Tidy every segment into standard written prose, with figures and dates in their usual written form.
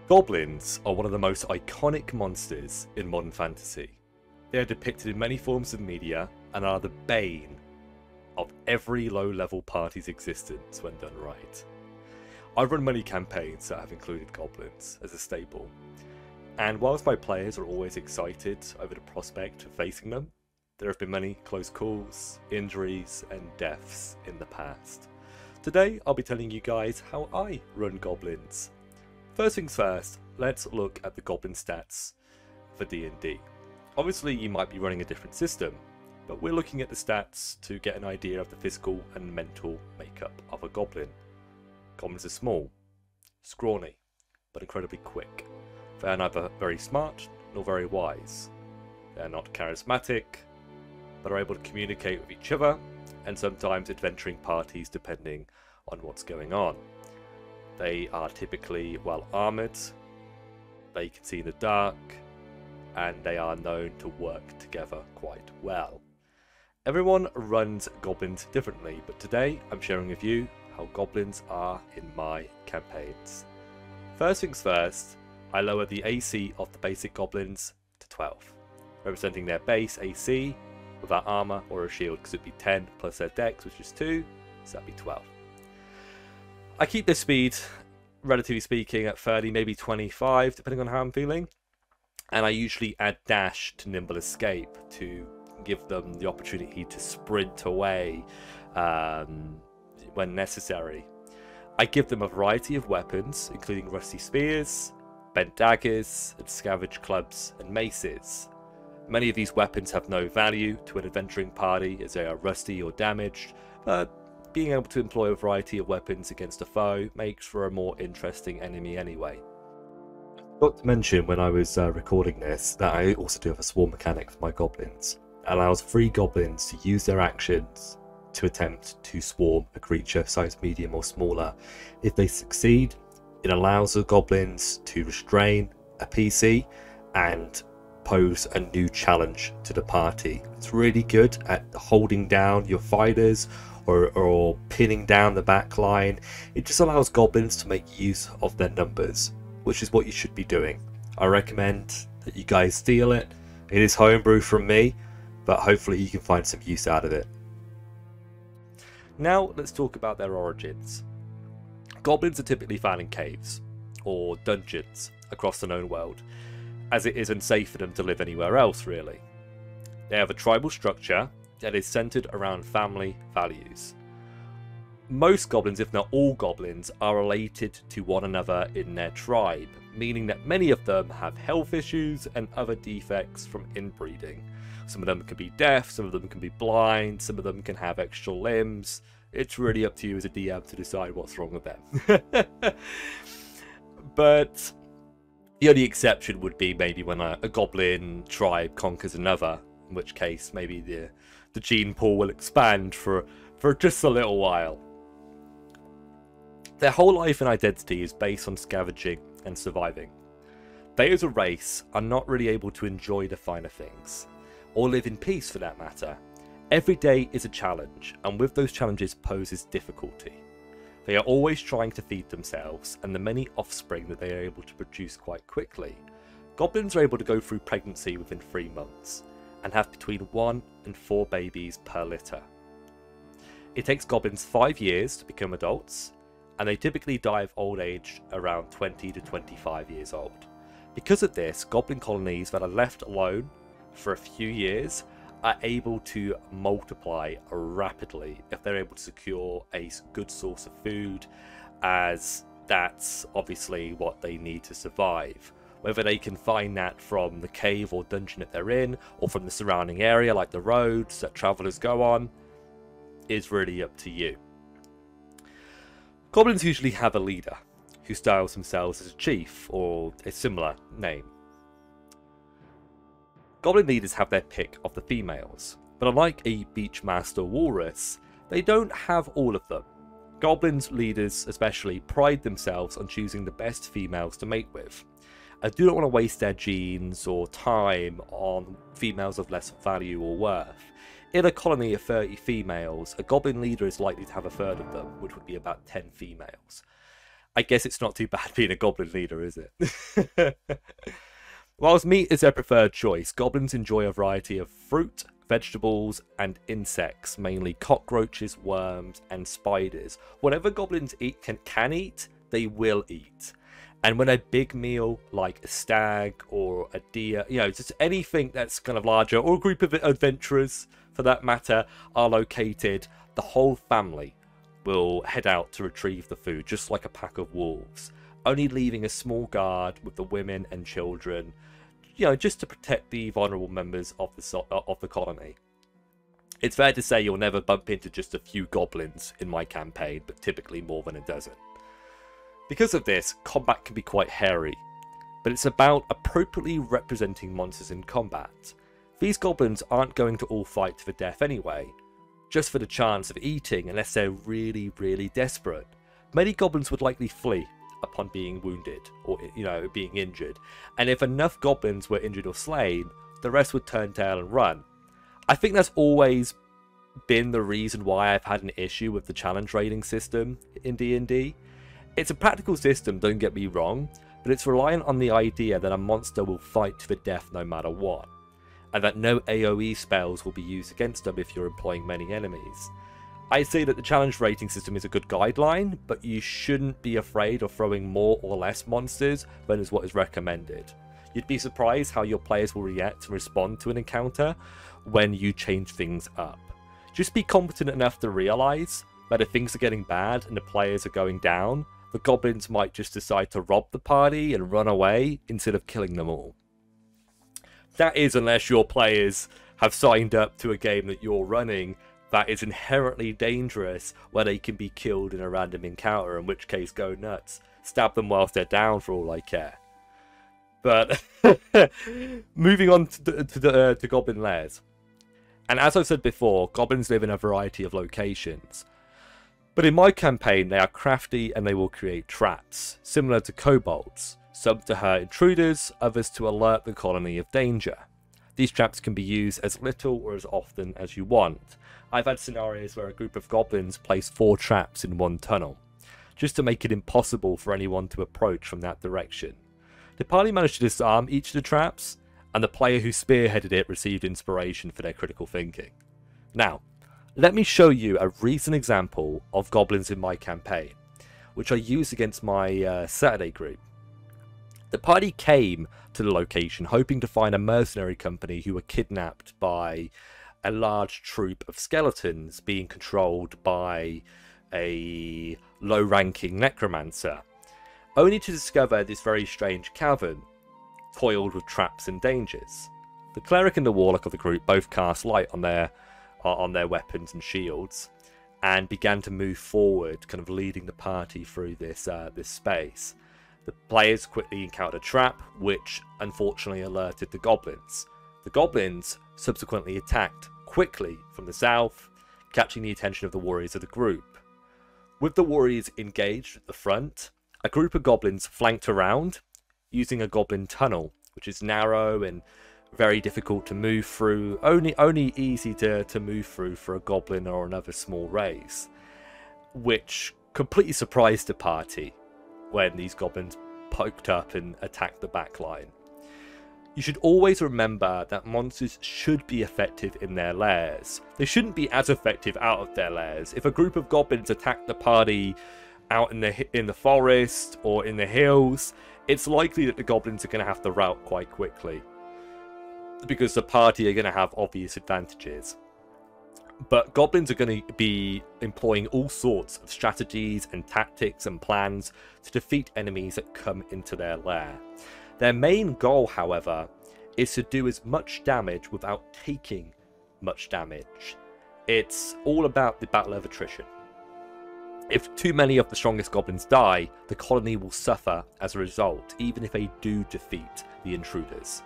Goblins are one of the most iconic monsters in modern fantasy. They are depicted in many forms of media and are the bane of every low-level party's existence when done right. I've run many campaigns that have included goblins as a staple, and whilst my players are always excited over the prospect of facing them, there have been many close calls, injuries and deaths in the past. Today I'll be telling you guys how I run goblins. First things first, let's look at the goblin stats for D&D. Obviously you might be running a different system, but we're looking at the stats to get an idea of the physical and mental makeup of a goblin. Goblins are small, scrawny, but incredibly quick. They are neither very smart nor very wise. They are not charismatic, but are able to communicate with each other and sometimes adventuring parties depending on what's going on. They are typically well armoured, they can see in the dark, and they are known to work together quite well. Everyone runs goblins differently, but today I'm sharing with you how goblins are in my campaigns. First things first, I lower the AC of the basic goblins to 12, representing their base AC without armour or a shield, because it'd be 10 plus their dex, which is 2, so that'd be 12. I keep this speed, relatively speaking, at 30, maybe 25, depending on how I'm feeling. And I usually add dash to nimble escape to give them the opportunity to sprint away when necessary. I give them a variety of weapons, including rusty spears, bent daggers, and scavenge clubs and maces. Many of these weapons have no value to an adventuring party as they are rusty or damaged, but being able to employ a variety of weapons against a foe makes for a more interesting enemy anyway. I forgot to mention when I was recording this that I also do have a swarm mechanic for my goblins. It allows 3 goblins to use their actions to attempt to swarm a creature size medium or smaller. If they succeed, it allows the goblins to restrain a PC and pose a new challenge to the party. It's really good at holding down your fighters or pinning down the back line. It just allows goblins to make use of their numbers, which is what you should be doing. I recommend that you guys steal it. It is homebrew from me, but hopefully you can find some use out of it. Now let's talk about their origins. Goblins are typically found in caves or dungeons across the known world, as it is unsafe for them to live anywhere else really. They have a tribal structure that is centered around family values. Most goblins, if not all goblins, are related to one another in their tribe, meaning that many of them have health issues and other defects from inbreeding. Some of them can be deaf, some of them can be blind, some of them can have extra limbs. It's really up to you as a DM to decide what's wrong with them. But the only exception would be maybe when a goblin tribe conquers another, in which case maybe the gene pool will expand for just a little while. Their whole life and identity is based on scavenging and surviving. They as a race are not really able to enjoy the finer things, or live in peace for that matter. Every day is a challenge, and with those challenges poses difficulty. They are always trying to feed themselves and the many offspring that they are able to produce quite quickly. Goblins are able to go through pregnancy within 3 months, and have between 1 and 4 babies per litter. It takes goblins 5 years to become adults, and they typically die of old age around 20 to 25 years old. Because of this, goblin colonies that are left alone for a few years are able to multiply rapidly if they're able to secure a good source of food, as that's obviously what they need to survive. Whether they can find that from the cave or dungeon that they're in, or from the surrounding area like the roads that travellers go on, is really up to you. Goblins usually have a leader, who styles themselves as a chief, or a similar name. Goblin leaders have their pick of the females, but unlike a Beachmaster Walrus, they don't have all of them. Goblins leaders especially pride themselves on choosing the best females to mate with, and do not want to waste their genes or time on females of less value or worth. In a colony of 30 females, a goblin leader is likely to have a third of them, which would be about 10 females. I guess it's not too bad being a goblin leader, is it? Whilst meat is their preferred choice, goblins enjoy a variety of fruit, vegetables, and insects, mainly cockroaches, worms, and spiders. Whatever goblins can eat, they will eat. And when a big meal like a stag or a deer, just anything that's kind of larger, or a group of adventurers for that matter, are located, the whole family will head out to retrieve the food, just like a pack of wolves, only leaving a small guard with the women and children, just to protect the vulnerable members of the colony. It's fair to say you'll never bump into just a few goblins in my campaign, but typically more than a dozen. Because of this, combat can be quite hairy, but it's about appropriately representing monsters in combat. These goblins aren't going to all fight to the death anyway, just for the chance of eating unless they're really, really desperate. Many goblins would likely flee upon being wounded or, being injured. And if enough goblins were injured or slain, the rest would turn tail and run. I think that's always been the reason why I've had an issue with the challenge rating system in D&D. It's a practical system, don't get me wrong, but it's reliant on the idea that a monster will fight to the death no matter what, and that no AoE spells will be used against them if you're employing many enemies. I say that the challenge rating system is a good guideline, but you shouldn't be afraid of throwing more or less monsters than is what is recommended. You'd be surprised how your players will react and respond to an encounter when you change things up. Just be competent enough to realise that if things are getting bad and the players are going down, the goblins might just decide to rob the party and run away instead of killing them all. That is, unless your players have signed up to a game that you're running that is inherently dangerous, where they can be killed in a random encounter, in which case go nuts. Stab them whilst they're down for all I care. But moving on to goblin lairs. And as I've said before, goblins live in a variety of locations. But in my campaign, they are crafty and they will create traps, similar to kobolds. Some to hurt intruders, others to alert the colony of danger. These traps can be used as little or as often as you want. I've had scenarios where a group of goblins place 4 traps in one tunnel, just to make it impossible for anyone to approach from that direction. The party managed to disarm each of the traps, and the player who spearheaded it received inspiration for their critical thinking. Now, let me show you a recent example of goblins in my campaign, which I used against my Saturday group. The party came to the location hoping to find a mercenary company who were kidnapped by a large troop of skeletons being controlled by a low-ranking necromancer, only to discover this very strange cavern, toiled with traps and dangers. The cleric and the warlock of the group both cast light on their weapons and shields, and began to move forward, kind of leading the party through this space. The players quickly encountered a trap, which unfortunately alerted the goblins. The goblins subsequently attacked quickly from the south, catching the attention of the warriors of the group. With the warriors engaged at the front, a group of goblins flanked around, using a goblin tunnel, which is narrow and very difficult to move through, only easy to move through for a goblin or another small race, which completely surprised the party when these goblins poked up and attacked the back line. You should always remember that monsters should be effective in their lairs. They shouldn't be as effective out of their lairs. If a group of goblins attack the party out in the forest or in the hills, it's likely that the goblins are going to have to rout quite quickly, because the party are going to have obvious advantages. But goblins are going to be employing all sorts of strategies and tactics and plans to defeat enemies that come into their lair. Their main goal, however, is to do as much damage without taking much damage. It's all about the battle of attrition. If too many of the strongest goblins die, the colony will suffer as a result, even if they do defeat the intruders.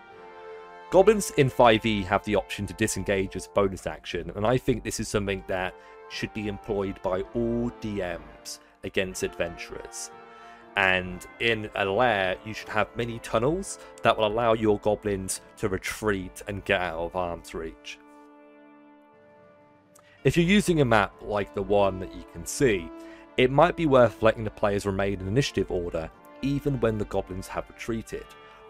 Goblins in 5e have the option to disengage as bonus action, and I think this is something that should be employed by all DMs against adventurers. And in a lair, you should have many tunnels that will allow your goblins to retreat and get out of arm's reach. If you're using a map like the one that you can see, it might be worth letting the players remain in initiative order even when the goblins have retreated.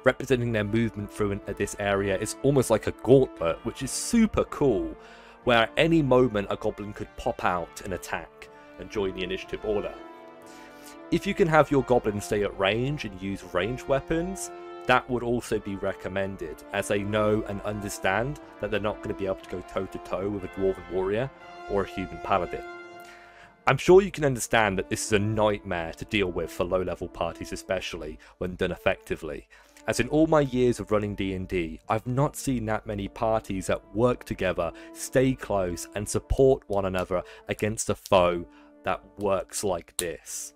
Representing their movement through this area is almost like a gauntlet, which is super cool, where at any moment a goblin could pop out and attack and join the initiative order. If you can have your goblins stay at range and use ranged weapons, that would also be recommended, as they know and understand that they're not going to be able to go toe to toe with a dwarven warrior or a human paladin. I'm sure you can understand that this is a nightmare to deal with for low level parties, especially when done effectively, as in all my years of running D&D, I've not seen that many parties that work together, stay close and support one another against a foe that works like this.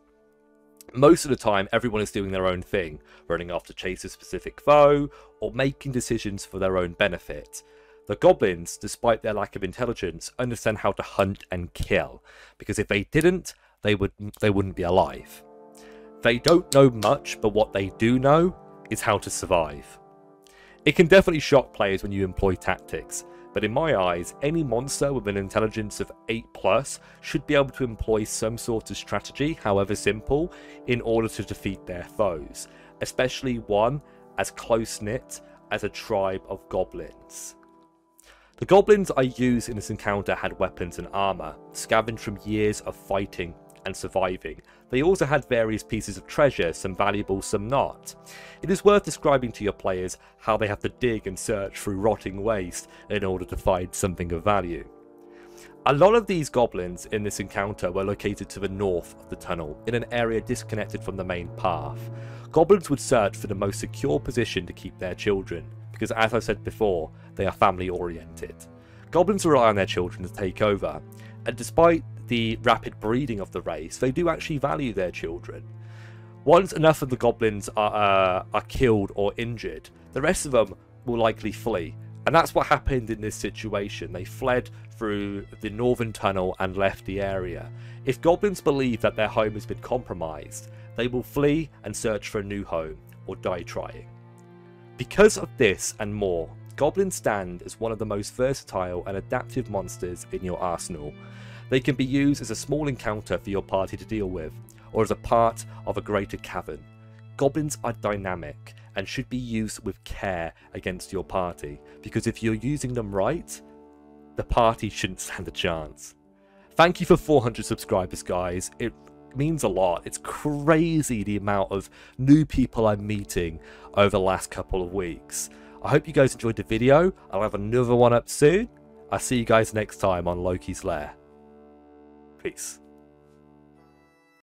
Most of the time, everyone is doing their own thing, running after chase a specific foe, or making decisions for their own benefit. The goblins, despite their lack of intelligence, understand how to hunt and kill, because if they didn't, they wouldn't be alive. They don't know much, but what they do know is how to survive. It can definitely shock players when you employ tactics, but in my eyes, any monster with an intelligence of 8+ should be able to employ some sort of strategy, however simple, in order to defeat their foes, especially one as close-knit as a tribe of goblins. The goblins I used in this encounter had weapons and armour, scavenged from years of fighting and surviving. They also had various pieces of treasure, some valuable, some not. It is worth describing to your players how they have to dig and search through rotting waste in order to find something of value. A lot of these goblins in this encounter were located to the north of the tunnel, in an area disconnected from the main path. Goblins would search for the most secure position to keep their children, because as I said before, they are family oriented. Goblins rely on their children to take over, and despite the rapid breeding of the race, they do actually value their children. Once enough of the goblins are killed or injured, the rest of them will likely flee. And that's what happened in this situation. They fled through the northern tunnel and left the area. If goblins believe that their home has been compromised, they will flee and search for a new home, or die trying. Because of this and more, goblins stand as one of the most versatile and adaptive monsters in your arsenal. They can be used as a small encounter for your party to deal with, or as a part of a greater cavern. Goblins are dynamic and should be used with care against your party, because if you're using them right, the party shouldn't stand a chance. Thank you for 400 subscribers, guys. It means a lot. It's crazy the amount of new people I'm meeting over the last couple of weeks. I hope you guys enjoyed the video. I'll have another one up soon. I'll see you guys next time on Loki's Lair. Peace.